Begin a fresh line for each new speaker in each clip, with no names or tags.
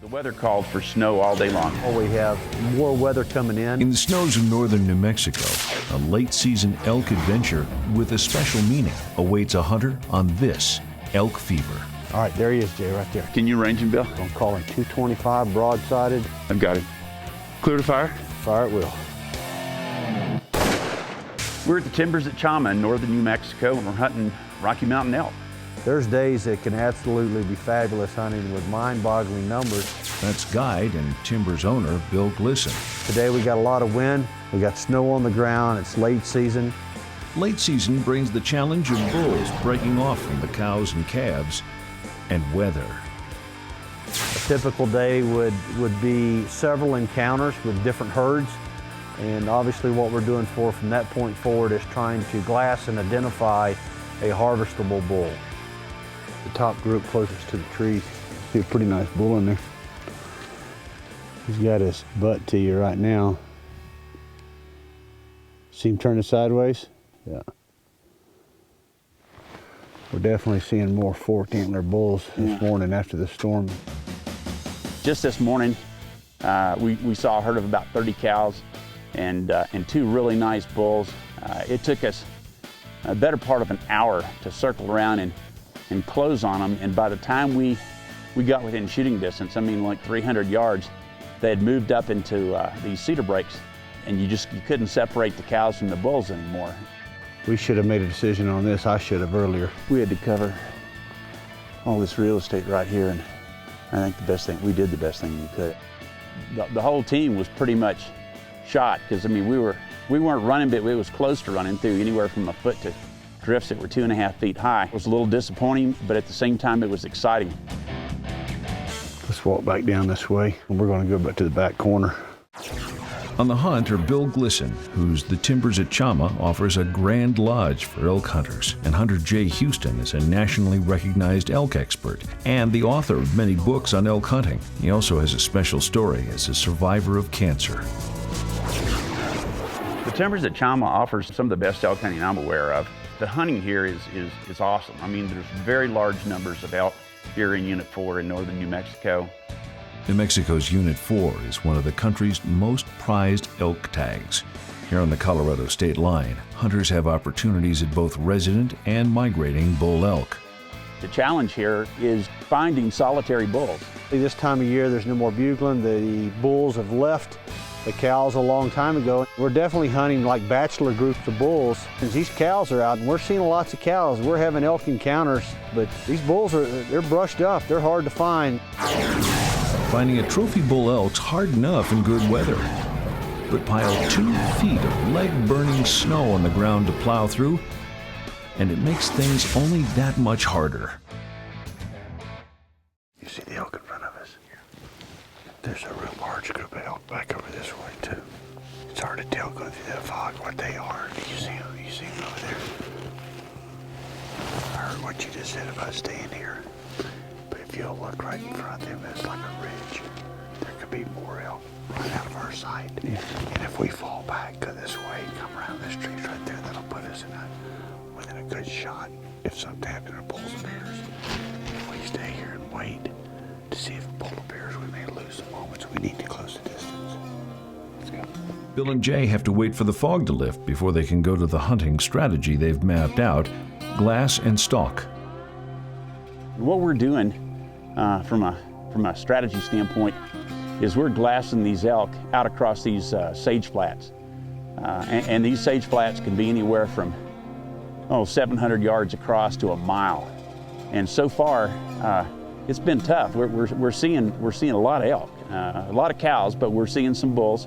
The weather called for snow all day long.
We have more weather coming in.
In the snows of northern New Mexico, a late-season elk adventure with a special meaning awaits a hunter on this elk fever.
All right, there he is, Jay, right there.
Can you range him, Bill?
I'm calling 225 broadsided.
I've got him. Clear to fire?
Fire at will.
We're at the timbers at Chama in northern New Mexico, and we're hunting Rocky Mountain elk.
There's days that can absolutely be fabulous hunting with mind-boggling numbers.
That's guide and timbers owner Bill Glisson.
Today we got a lot of wind. We got snow on the ground. It's late season.
Late season brings the challenge of bulls breaking off from the cows and calves, and weather.
A typical day would be several encounters with different herds. And obviously what we're doing from that point forward is trying to glass and identify a harvestable bull. The top group closest to the trees. See a pretty nice bull in there. He's got his butt to you right now. See him turning sideways? Yeah. We're definitely seeing more forked antler bulls this morning after the storm.
Just this morning, we saw a herd of about 30 cows and two really nice bulls. It took us a better part of an hour to circle around and close on them, and by the time we got within shooting distance, I mean like 300 yards, they had moved up into these cedar breaks, and you couldn't separate the cows from the bulls anymore.
We should have made a decision on this. I should have earlier.
We had to cover all this real estate right here, and I think we did the best thing we could. The whole team was pretty much shot, because I mean we weren't running, but it was close to running through anywhere from a foot to drifts that were 2.5 feet high. It was a little disappointing, but at the same time it was exciting.
Let's walk back down this way, and we're going to go back to the back corner.
On the hunt are Bill Glisson, whose The Timbers at Chama offers a grand lodge for elk hunters, and Hunter Jay Houston is a nationally recognized elk expert and the author of many books on elk hunting. He also has a special story as a survivor of cancer.
The Timbers at Chama offers some of the best elk hunting I'm aware of. The hunting here is awesome. I mean, there's very large numbers of elk here in Unit 4 in northern New Mexico.
New Mexico's Unit 4 is one of the country's most prized elk tags. Here on the Colorado state line, hunters have opportunities at both resident and migrating bull elk.
The challenge here is finding solitary bulls.
This time of year, there's no more bugling. The bulls have left the cows a long time ago. We're definitely hunting like bachelor groups of bulls. These cows are out, and we're seeing lots of cows. We're having elk encounters, but these bulls they're brushed up. They're hard to find.
Finding a trophy bull elk's hard enough in good weather, but pile 2 feet of leg-burning snow on the ground to plow through, and it makes things only that much harder.
You see the elk in front of us? There's a real large group of elk back over this way too. It's hard to tell going through that fog what they are. You see them? You see them over there? I heard what you just said about staying here. But if you'll look right in front of them, it's like a ridge. There could be more elk right out of our sight. Yeah. And if we fall back, go this way, come around this tree right there, that'll put us within a good shot if something happens to bulls and bears. If we stay here and wait to see if a bull appears, we may lose the moment, so we need to close the distance. Let's go.
Bill and Jay have to wait for the fog to lift before they can go to the hunting strategy they've mapped out: glass and stalk.
What we're doing from a strategy standpoint is we're glassing these elk out across these sage flats. And these sage flats can be anywhere from 700 yards across to a mile. And so far, it's been tough. We're seeing a lot of elk, a lot of cows, but we're seeing some bulls.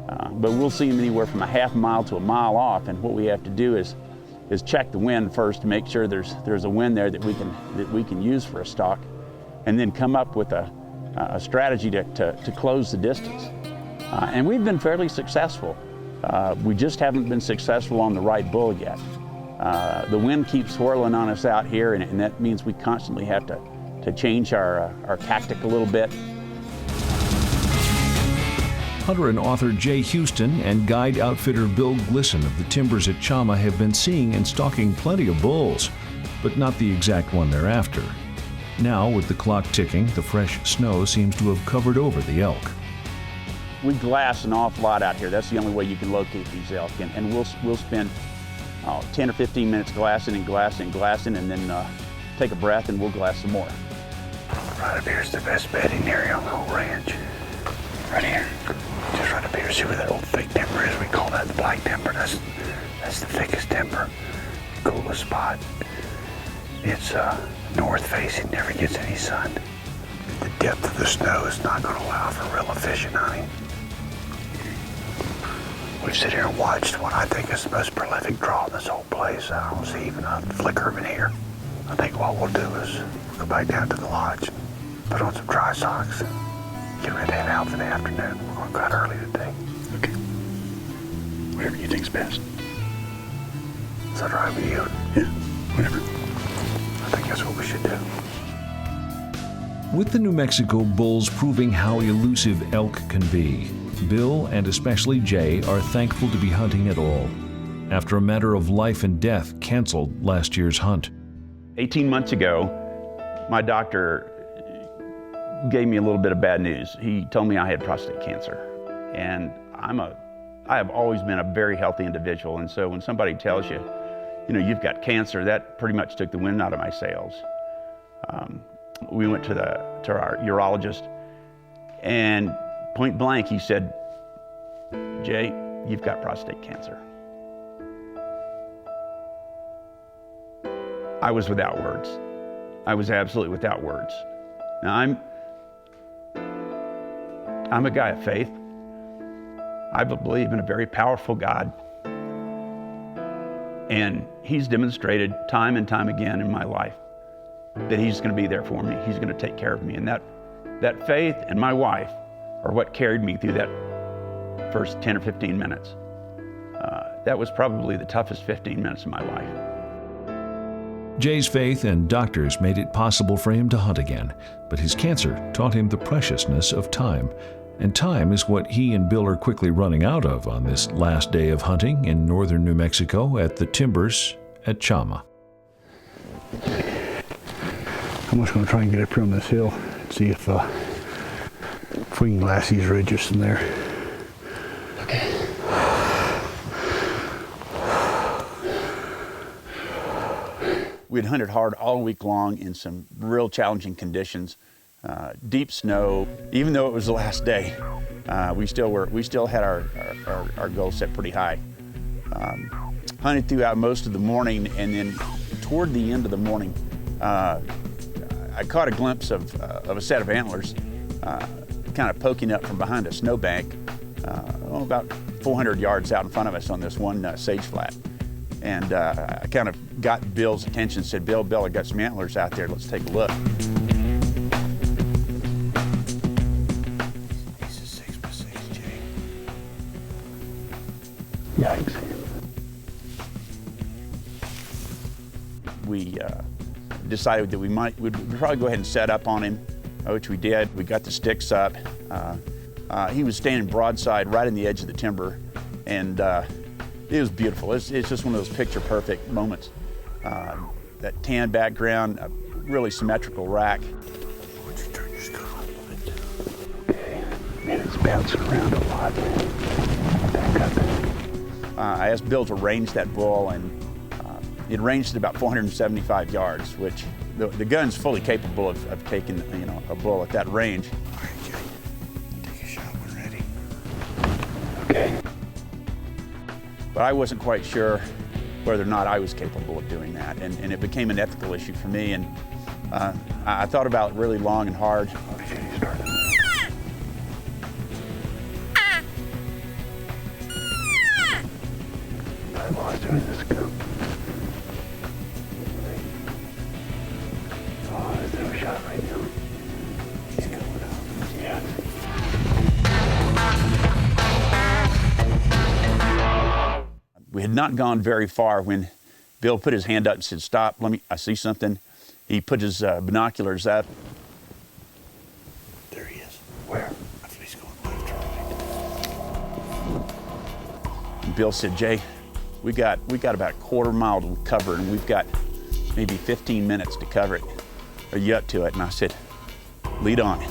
But we'll see them anywhere from a half mile to a mile off. And what we have to do is check the wind first to make sure there's a wind there that we can use for a stalk, and then come up with a strategy to close the distance. And we've been fairly successful. We just haven't been successful on the right bull yet. The wind keeps swirling on us out here, and that means we constantly have to change our tactic a little bit.
Hunter and author Jay Houston and guide outfitter Bill Glisson of the Timbers at Chama have been seeing and stalking plenty of bulls, but not the exact one they're after. Now, with the clock ticking, the fresh snow seems to have covered over the elk.
We glass an awful lot out here. That's the only way you can locate these elk. And we'll spend 10 or 15 minutes glassing and glassing and glassing, and then take a breath and we'll glass some more.
Right up here's the best bedding area on the whole ranch. Right here. Just right up here. See where that old thick timber is? We call that the black timber. That's the thickest timber. Coolest spot. It's north facing, never gets any sun. The depth of the snow is not going to allow for real efficient hunting. We've sit here and watched what I think is the most prolific draw in this whole place. I don't see even a flicker of it here. I think what we'll do is go back down to the lodge, put on some dry socks, get ready to head out for the afternoon. We're going to go out early today.
Okay. Whatever you think's best.
Is that all right with you?
Yeah, whatever.
I think that's what we should do.
With the New Mexico bulls proving how elusive elk can be, Bill and especially Jay are thankful to be hunting at all. After a matter of life and death canceled last year's hunt.
18 months ago, my doctor gave me a little bit of bad news. He told me I had prostate cancer. And I have always been a very healthy individual. And so when somebody tells you, you've got cancer, that pretty much took the wind out of my sails. We went to our urologist, and point blank, he said, "Jay, you've got prostate cancer." I was without words. I was absolutely without words. Now, I'm a guy of faith. I believe in a very powerful God. And he's demonstrated time and time again in my life that he's going to be there for me. He's going to take care of me. And that faith and my wife are what carried me through that first 10 or 15 minutes. That was probably the toughest 15 minutes of my life.
Jay's faith and doctors made it possible for him to hunt again, but his cancer taught him the preciousness of time. And time is what he and Bill are quickly running out of on this last day of hunting in northern New Mexico at the timbers at Chama.
I'm just going to try and get up here on this hill and see if we can glass these ridges from there.
Okay. We'd hunted hard all week long in some real challenging conditions. Deep snow. Even though it was the last day, we still had our goal set pretty high. Hunted throughout most of the morning, and then toward the end of the morning, I caught a glimpse of a set of antlers kind of poking up from behind a snowbank, about 400 yards out in front of us on this one sage flat. And I kind of got Bill's attention, said, Bill, I got some antlers out there, let's take a look.
He's a 6x6, Jay. Yikes.
We decided that we'd probably go ahead and set up on him, which we did. We got the sticks up. He was standing broadside right on the edge of the timber, and it was beautiful. It's just one of those picture-perfect moments. That tan background, a really symmetrical rack.
Why don't you turn your scope a little bit? Okay. Man, it's bouncing around a lot. Back up.
I asked Bill to range that bull, and it ranged at about 475 yards, which the gun's fully capable of taking a bull at that range.
All right, Jay. Take a shot when ready. Okay.
But I wasn't quite sure whether or not I was capable of doing that, and it became an ethical issue for me, and I thought about it really long and hard.
Okay, start. While I was doing this, go. Oh, there's no shot right now. He's going up. Yeah.
We had not gone very far when Bill put his hand up and said, "Stop, I see something." He put his binoculars up.
There he is. Where? I think he's going left or right.
And Bill said, "Jay, we got about a quarter mile to cover, and we've got maybe 15 minutes to cover it." are you up to it? And I said, lead on.
We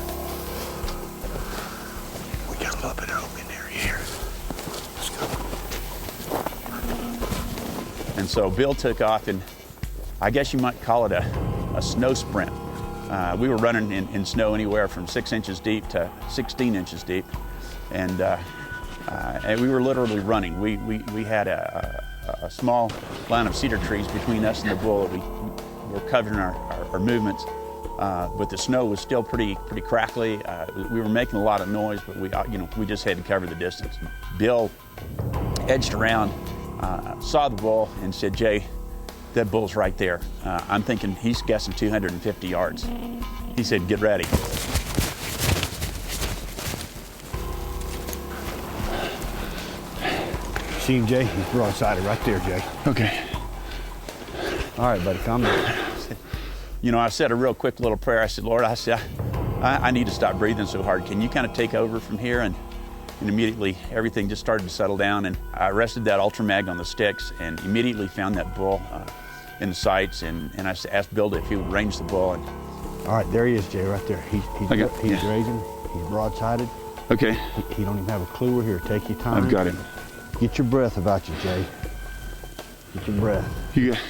got a little bit of oak in there here. Let's go.
And so Bill took off, and I guess you might call it a snow sprint. We were running in snow anywhere from 6 inches deep to 16 inches deep. And we were literally running. We had a small line of cedar trees between us and the bull that we were covering our movements. But the snow was still pretty crackly. We were making a lot of noise, but we just had to cover the distance. Bill edged around, saw the bull, and said, "Jay, that bull's right there. I'm thinking he's guessing 250 yards." He said, "Get ready."
See him, Jay? He's broadsided right there, Jay.
Okay.
All right, buddy, calm down.
I said a real quick little prayer. I said, "Lord," I need to stop breathing so hard. Can you kind of take over from here? And immediately everything just started to settle down, and I rested that Ultramag on the sticks and immediately found that bull in the sights, and I asked Bill if he would range the bull. And
all right, there he is, Jay, right there. He's grazing, he's broadsided.
Okay.
He don't even have a clue we're here. Take your time.
I've got him.
Get your breath about you, Jay. Get your breath.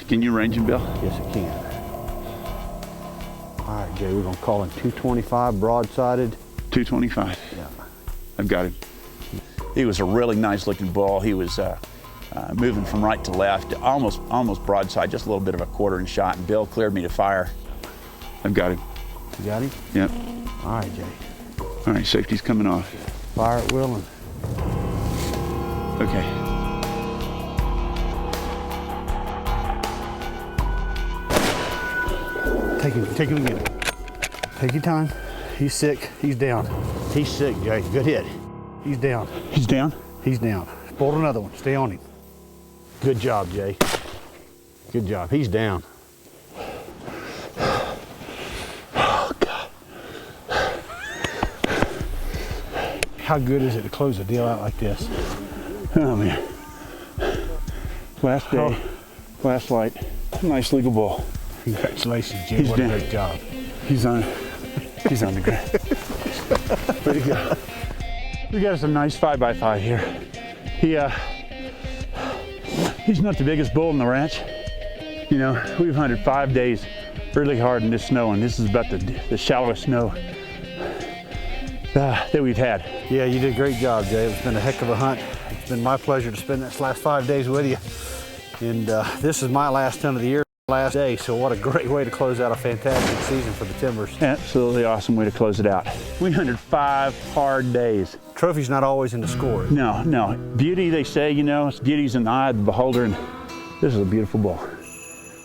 Can you range him, Bill?
Yes, I can. All right, Jay, we're gonna call him 225 broadsided.
225.
Yeah.
I've got him. He was a really nice looking bull. He was moving from right to left, almost broadside, just a little bit of a quartering shot, and Bill cleared me to fire. I've got him.
You got him?
Yep.
All right, Jay.
All right, safety's coming off.
Fire at will.
Okay.
Take him again. Take your time. He's sick. He's down. He's sick, Jay. Good hit. He's down.
He's down?
He's down. Pulled another one. Stay on him. Good job, Jay. Good job. He's down. Oh, God. How good is it to close a deal out like this?
Oh, man. Last day, last light. Nice legal bull.
Congratulations, Jay.
He's
what
down.
a great job.
He's on the ground. Way to go. We got us a nice 5x5 here. He's not the biggest bull in the ranch. We've hunted 5 days really hard in this snow, and this is about the shallowest snow that we've had.
Yeah, you did a great job, Jay. It's been a heck of a hunt. It's been my pleasure to spend this last 5 days with you. And this is my last hunt of the year, last day, so what a great way to close out a fantastic season for the Timbers.
Absolutely awesome way to close it out. We hunted 5 hard days.
Trophy's not always in the score.
No. Beauty, they say, beauty's in the eye of the beholder, and this is a beautiful bull.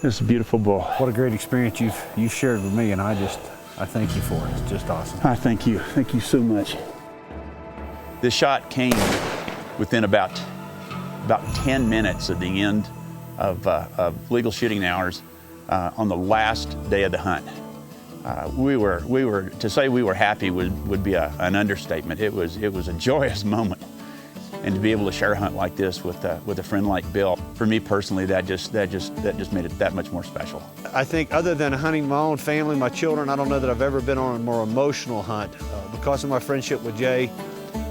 This is a beautiful bull.
What a great experience you've shared with me, and I thank you for it. It's just awesome.
I thank you. Thank you so much. This shot came within about 10 minutes of the end of legal shooting hours on the last day of the hunt. We were to say we were happy would be an understatement. It was a joyous moment, and to be able to share a hunt like this with a friend like Bill, for me personally, that just made it that much more special.
I think other than hunting my own family, my children, I don't know that I've ever been on a more emotional hunt because of my friendship with Jay,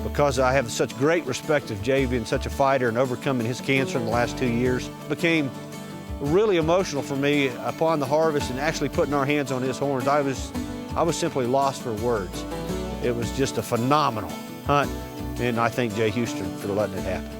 because I have such great respect of Jay being such a fighter and overcoming his cancer in the last 2 years. It became really emotional for me upon the harvest and actually putting our hands on his horns. I was simply lost for words. It was just a phenomenal hunt, and I thank Jay Houston for letting it happen.